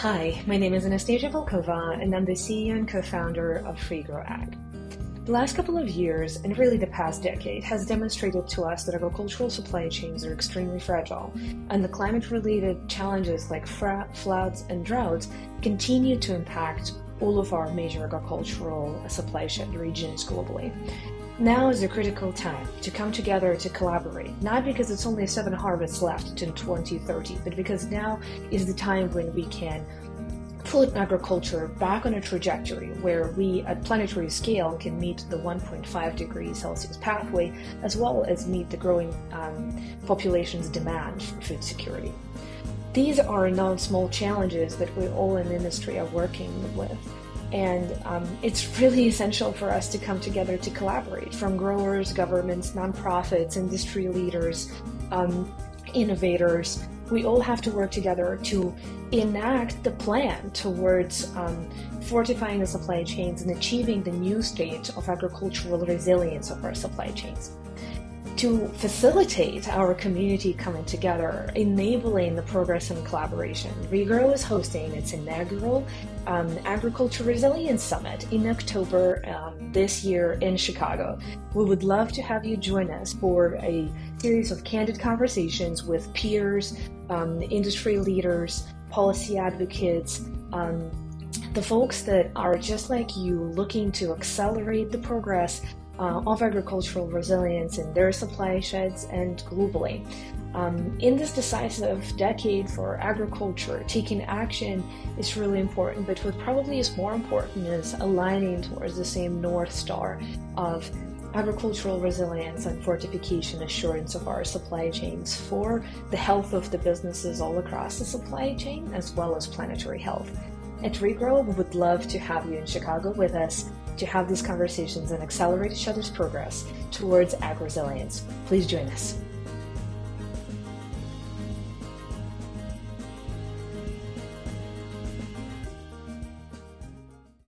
Hi, my name is Anastasia Volkova, and I'm the CEO and co-founder of Regrow. The last couple of years, and really the past decade, has demonstrated to us that agricultural supply chains are extremely fragile, and the climate-related challenges like floods and droughts continue to impact all of our major agricultural supply chain regions globally. Now is a critical time to come together to collaborate, not because it's only 7 harvests left to 2030, but because now is the time when we can put agriculture back on a trajectory where we, at planetary scale, can meet the 1.5 degrees Celsius pathway, as well as meet the growing population's demand for food security. These are not small challenges that we all in the industry are working with. And it's really essential for us to come together to collaborate, from growers, governments, nonprofits, industry leaders, innovators. We all have to work together to enact the plan towards fortifying the supply chains and achieving the new state of agricultural resilience of our supply chains. To facilitate our community coming together, enabling the progress and collaboration, Regrow is hosting its inaugural Agriculture Resilience Summit in October this year in Chicago. We would love to have you join us for a series of candid conversations with peers, industry leaders, policy advocates, the folks that are just like you, looking to accelerate the progress of agricultural resilience in their supply sheds and globally. In this decisive decade for agriculture, taking action is really important, but what probably is more important is aligning towards the same North Star of agricultural resilience and fortification assurance of our supply chains for the health of the businesses all across the supply chain, as well as planetary health. At Regrow, we would love to have you in Chicago with us to have these conversations and accelerate each other's progress towards ag resilience. Please join us.